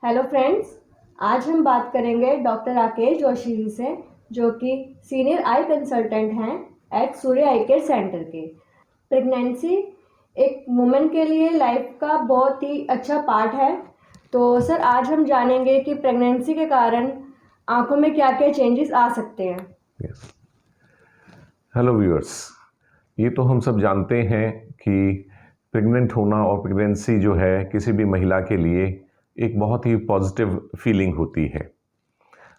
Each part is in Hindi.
Hello friends. आज हम बात करेंगे डॉक्टर राकेश जोशी जी से, जो कि सीनियर आई कंसल्टेंट हैं एट सूर्य आई केयर सेंटर के। प्रेगनेंसी एक वुमेन के लिए लाइफ का बहुत ही अच्छा पार्ट है। तो सर, आज हम जानेंगे कि प्रेगनेंसी के कारण आंखों में क्या क्या चेंजेस आ सकते हैं। यस। हेलो व्यूअर्स, ये तो हम सब जानते हैं कि प्रेग्नेंट होना और प्रेगनेंसी जो है किसी भी महिला के लिए एक बहुत ही पॉजिटिव फीलिंग होती है।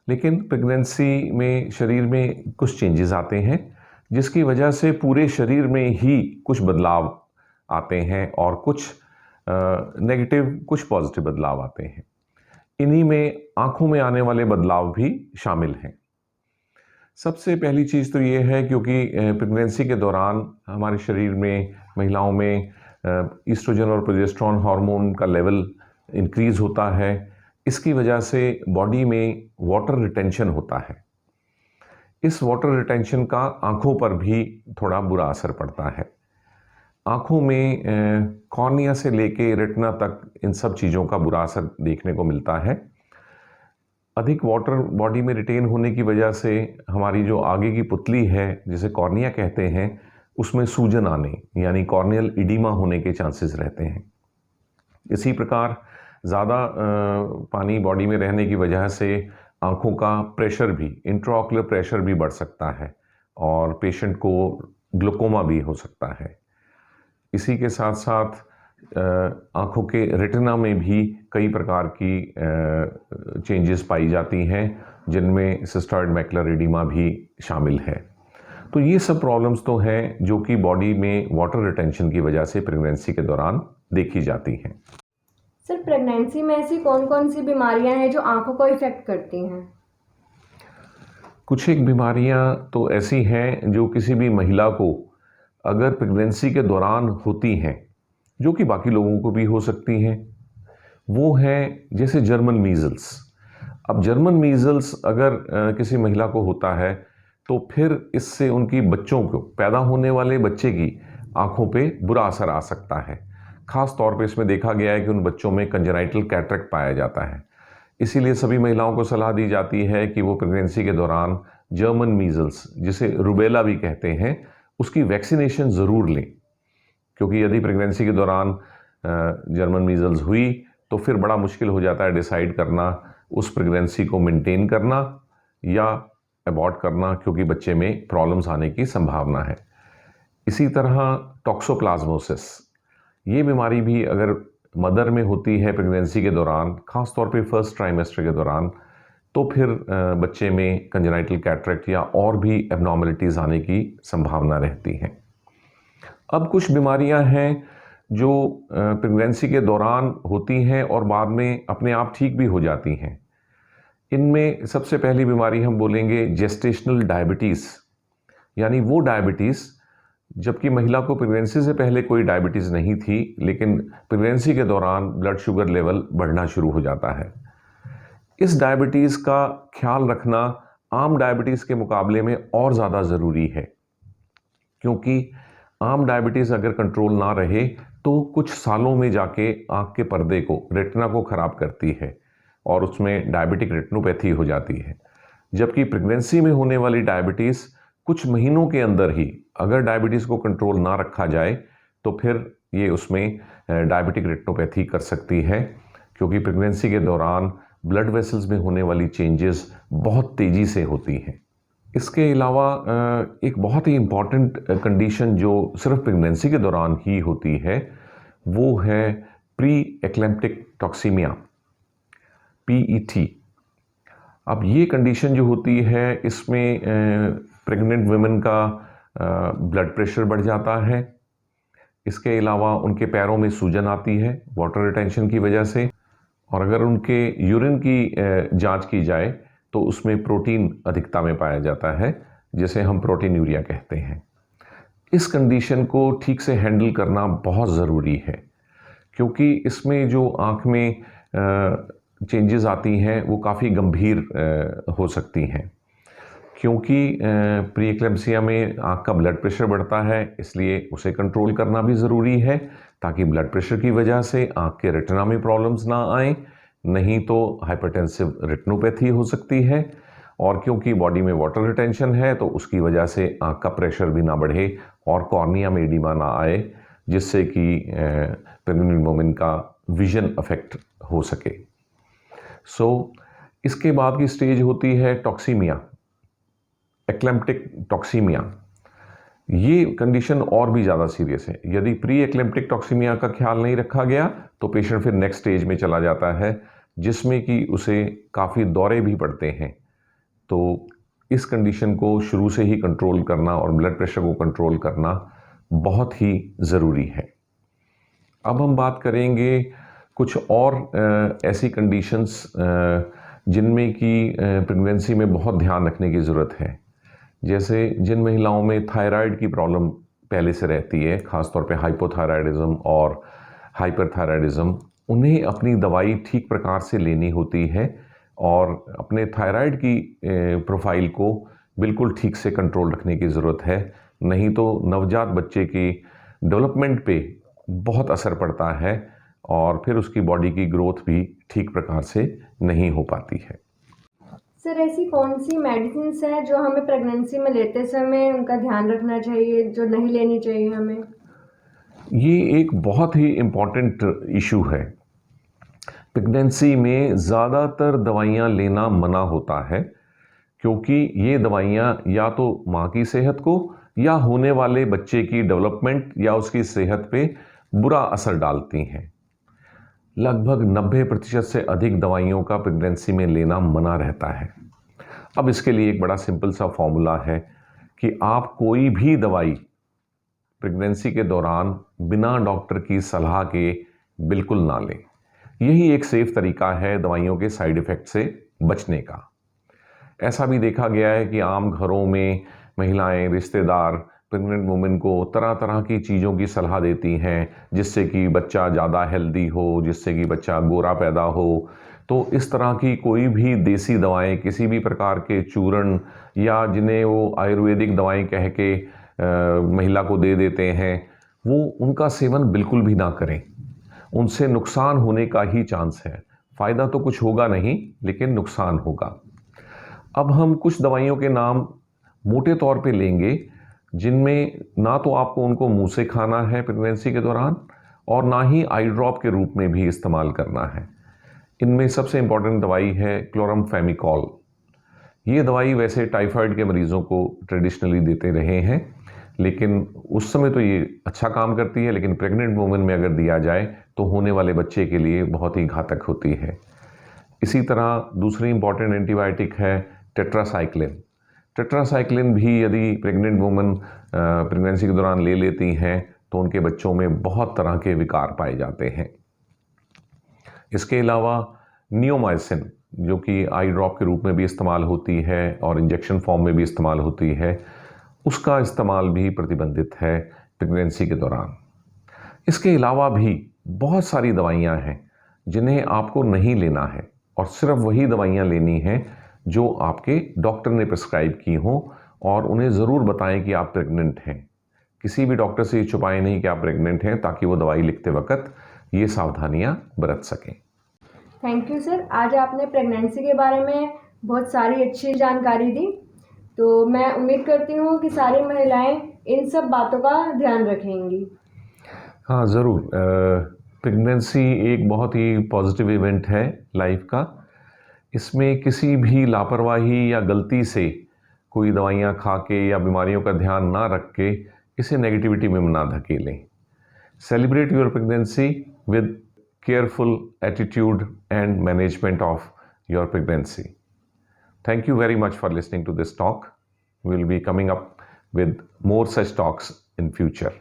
लेकिन प्रेगनेंसी में शरीर में कुछ चेंजेस आते हैं जिसकी वजह से पूरे शरीर में ही कुछ बदलाव आते हैं और कुछ नेगेटिव कुछ पॉजिटिव बदलाव आते हैं। इन्हीं में आंखों में आने वाले बदलाव भी शामिल हैं। सबसे पहली चीज़ तो ये है क्योंकि प्रेगनेंसी के दौरान हमारे शरीर में महिलाओं में ईस्ट्रोजन और प्रोजेस्टेरोन हार्मोन का लेवल इंक्रीज़ होता है। इसकी वजह से बॉडी में वाटर रिटेंशन होता है। इस वाटर रिटेंशन का आँखों पर भी थोड़ा बुरा असर पड़ता है। आँखों में कॉर्निया से लेके रेटिना तक इन सब चीज़ों का बुरा असर देखने को मिलता है। अधिक वाटर बॉडी में रिटेन होने की वजह से हमारी जो आगे की पुतली है, जिसे कॉर्निया कहते हैं, उसमें सूजन आने यानी कॉर्नियल इडीमा होने के चांसेस रहते हैं। इसी प्रकार ज़्यादा पानी बॉडी में रहने की वजह से आँखों का प्रेशर भी, इंट्राऑक्युलर प्रेशर भी बढ़ सकता है और पेशेंट को ग्लूकोमा भी हो सकता है। इसी के साथ साथ आँखों के रेटिना में भी कई प्रकार की चेंजेस पाई जाती हैं, जिनमें सिस्टॉइड मैकुलर एडिमा भी शामिल है। तो ये सब प्रॉब्लम्स तो हैं जो कि बॉडी में वाटर रिटेंशन की वजह से प्रेगनेंसी के दौरान देखी जाती हैं। सर, प्रेगनेंसी में ऐसी कौन कौन सी बीमारियां हैं जो आंखों को इफेक्ट करती हैं। कुछ एक बीमारियां तो ऐसी हैं जो किसी भी महिला को अगर प्रेगनेंसी के दौरान होती हैं, जो कि बाकी लोगों को भी हो सकती हैं। वो है जैसे जर्मन मीज़ल्स। अब जर्मन मीज़ल्स अगर किसी महिला को होता है तो फिर इससे उनकी बच्चों को, पैदा होने वाले बच्चे की आँखों पे बुरा असर आ सकता है। ख़ास तौर पे इसमें देखा गया है कि उन बच्चों में कंजेनाइटल कैटरेक्ट पाया जाता है। इसीलिए सभी महिलाओं को सलाह दी जाती है कि वो प्रेगनेंसी के दौरान जर्मन मीज़ल्स, जिसे रुबेला भी कहते हैं, उसकी वैक्सीनेशन ज़रूर लें। क्योंकि यदि प्रेगनेंसी के दौरान जर्मन मीज़ल्स हुई तो फिर बड़ा मुश्किल हो जाता है डिसाइड करना उस प्रेगनेंसी को मेंटेन करना या अबॉर्ट करना, क्योंकि बच्चे में प्रॉब्लम्स आने की संभावना है। इसी तरह टॉक्सोप्लाज्मोसिस, ये बीमारी भी अगर मदर में होती है प्रेगनेंसी के दौरान, ख़ास तौर पे फर्स्ट ट्राइमेस्टर के दौरान, तो फिर बच्चे में कंजेनाइटल कैटरेक्ट या और भी एबनॉर्मलिटीज़ आने की संभावना रहती है। अब कुछ बीमारियां हैं जो प्रेगनेंसी के दौरान होती हैं और बाद में अपने आप ठीक भी हो जाती हैं। इनमें सबसे पहली बीमारी हम बोलेंगे जेस्टेशनल डायबिटीज़, यानी वो डायबिटीज़ जबकि महिला को प्रेगनेंसी से पहले कोई डायबिटीज़ नहीं थी, लेकिन प्रेगनेंसी के दौरान ब्लड शुगर लेवल बढ़ना शुरू हो जाता है। इस डायबिटीज़ का ख्याल रखना आम डायबिटीज़ के मुकाबले में और ज़्यादा ज़रूरी है, क्योंकि आम डायबिटीज़ अगर कंट्रोल ना रहे तो कुछ सालों में जाके आँख के पर्दे को, रेटिना को ख़राब करती है और उसमें डायबिटिक रेटिनोपैथी हो जाती है। जबकि प्रेगनेंसी में होने वाली डायबिटीज़ कुछ महीनों के अंदर ही, अगर डायबिटीज़ को कंट्रोल ना रखा जाए तो फिर ये उसमें डायबिटिक रेटिनोपैथी कर सकती है, क्योंकि प्रेगनेंसी के दौरान ब्लड वेसल्स में होने वाली चेंजेस बहुत तेज़ी से होती हैं। इसके अलावा एक बहुत ही इम्पॉर्टेंट कंडीशन जो सिर्फ प्रेगनेंसी के दौरान ही होती है, वो है प्री एक्लेम्प्टिक टॉक्सीमिया, PET। अब ये कंडीशन जो होती है, इसमें प्रेग्नेंट वुमेन का ब्लड प्रेशर बढ़ जाता है। इसके अलावा उनके पैरों में सूजन आती है वाटर रिटेंशन की वजह से, और अगर उनके यूरिन की जांच की जाए तो उसमें प्रोटीन अधिकता में पाया जाता है, जिसे हम प्रोटीन यूरिया कहते हैं। इस कंडीशन को ठीक से हैंडल करना बहुत ज़रूरी है, क्योंकि इसमें जो आँख में चेंजेस आती हैं वो काफ़ी गंभीर हो सकती हैं। क्योंकि प्री एक्लेम्प्सिया में आँख का ब्लड प्रेशर बढ़ता है, इसलिए उसे कंट्रोल करना भी ज़रूरी है, ताकि ब्लड प्रेशर की वजह से आँख के रेटिना में प्रॉब्लम्स ना आएँ, नहीं तो हाइपरटेंसिव रेटिनोपैथी हो सकती है, और क्योंकि बॉडी में वाटर रिटेंशन है तो उसकी वजह से आँख का प्रेशर भी ना बढ़े और कॉर्निया में एडिमा ना आए, जिससे कि प्रेग्नेंट वुमेन का विजन अफेक्ट हो सके। इसके बाद की स्टेज होती है टॉक्सीमिया, एक्लेम्प्टिक टॉक्सीमिया। ये कंडीशन और भी ज़्यादा सीरियस है। यदि प्री एक्लेम्प्टिक टॉक्सीमिया का ख्याल नहीं रखा गया तो पेशेंट फिर नेक्स्ट स्टेज में चला जाता है, जिसमें कि उसे काफ़ी दौरे भी पड़ते हैं। तो इस कंडीशन को शुरू से ही कंट्रोल करना और ब्लड प्रेशर को कंट्रोल करना बहुत ही ज़रूरी है। अब हम बात करेंगे कुछ और ऐसी कंडीशंस जिनमें कि प्रेगनेंसी में बहुत ध्यान रखने की ज़रूरत है। जैसे जिन महिलाओं में थायराइड की प्रॉब्लम पहले से रहती है, ख़ासतौर पे हाइपोथायराइडिज्म और हाइपरथायराइडिज्म, उन्हें अपनी दवाई ठीक प्रकार से लेनी होती है और अपने थायराइड की प्रोफाइल को बिल्कुल ठीक से कंट्रोल रखने की ज़रूरत है। नहीं तो नवजात बच्चे की डेवलपमेंट पे बहुत असर पड़ता है और फिर उसकी बॉडी की ग्रोथ भी ठीक प्रकार से नहीं हो पाती है। सर, ऐसी कौन सी मेडिसिन्स हैं जो हमें प्रेगनेंसी में लेते समय उनका ध्यान रखना चाहिए, जो नहीं लेनी चाहिए हमें? ये एक बहुत ही इम्पॉर्टेंट इशू है। प्रेगनेंसी में ज़्यादातर दवाइयाँ लेना मना होता है, क्योंकि ये दवाइयाँ या तो माँ की सेहत को या होने वाले बच्चे की डेवलपमेंट या उसकी सेहत पे बुरा असर डालती हैं। लगभग 90% से अधिक दवाइयों का प्रेगनेंसी में लेना मना रहता है। अब इसके लिए एक बड़ा सिंपल सा फॉर्मूला है कि आप कोई भी दवाई प्रेगनेंसी के दौरान बिना डॉक्टर की सलाह के बिल्कुल ना लें। यही एक सेफ तरीका है दवाइयों के साइड इफ़ेक्ट से बचने का। ऐसा भी देखा गया है कि आम घरों में महिलाएं, रिश्तेदार प्रेग्नेंट वुमेन को तरह तरह की चीज़ों की सलाह देती हैं, जिससे कि बच्चा ज़्यादा हेल्दी हो, जिससे कि बच्चा गोरा पैदा हो। तो इस तरह की कोई भी देसी दवाएं, किसी भी प्रकार के चूर्ण या जिन्हें वो आयुर्वेदिक दवाएं कह के महिला को दे देते हैं, वो उनका सेवन बिल्कुल भी ना करें। उनसे नुकसान होने का ही चांस है। फ़ायदा तो कुछ होगा नहीं, लेकिन नुकसान होगा। अब हम कुछ दवाइयों के नाम मोटे तौर पे लेंगे, जिनमें ना तो आपको उनको मुंह से खाना है प्रेगनेंसी के दौरान और ना ही आई ड्रॉप के रूप में भी इस्तेमाल करना है। इनमें सबसे इम्पॉर्टेंट दवाई है क्लोरामफेनिकोल। ये दवाई वैसे टाइफाइड के मरीज़ों को ट्रेडिशनली देते रहे हैं, लेकिन उस समय तो ये अच्छा काम करती है, लेकिन प्रेग्नेंट वुमेन में अगर दिया जाए तो होने वाले बच्चे के लिए बहुत ही घातक होती है। इसी तरह दूसरी इम्पॉर्टेंट एंटीबायोटिक है टेट्रासाइक्लिन। टेट्रासाइक्लिन भी यदि प्रेग्नेंट वुमेन प्रेगनेंसी के दौरान ले लेती हैं तो उनके बच्चों में बहुत तरह के विकार पाए जाते हैं। इसके अलावा नियोमाइसिन, जो कि आई ड्रॉप के रूप में भी इस्तेमाल होती है और इंजेक्शन फॉर्म में भी इस्तेमाल होती है, उसका इस्तेमाल भी प्रतिबंधित है प्रेगनेंसी के दौरान। इसके अलावा भी बहुत सारी दवाइयाँ हैं जिन्हें आपको नहीं लेना है और सिर्फ वही दवाइयाँ लेनी हैं जो आपके डॉक्टर ने प्रिस्क्राइब की हों, और उन्हें ज़रूर बताएं कि आप प्रेग्नेंट हैं। किसी भी डॉक्टर से ये छुपाएं नहीं कि आप प्रेग्नेंट हैं, ताकि वो दवाई लिखते वक्त ये सावधानियाँ बरत सकें। थैंक यू सर, आज आपने प्रेगनेंसी के बारे में बहुत सारी अच्छी जानकारी दी। तो मैं उम्मीद करती हूँ कि सारी महिलाएं इन सब बातों का ध्यान रखेंगी। हाँ, ज़रूर। प्रेगनेंसी एक बहुत ही पॉजिटिव इवेंट है लाइफ का। इसमें किसी भी लापरवाही या गलती से कोई दवाइयाँ खा के या बीमारियों का ध्यान ना रख के इसे नेगेटिविटी में ना धकेलें। Celebrate your pregnancy with careful attitude and management of your pregnancy. Thank you very much for listening to this talk. We will be coming up with more such talks in future.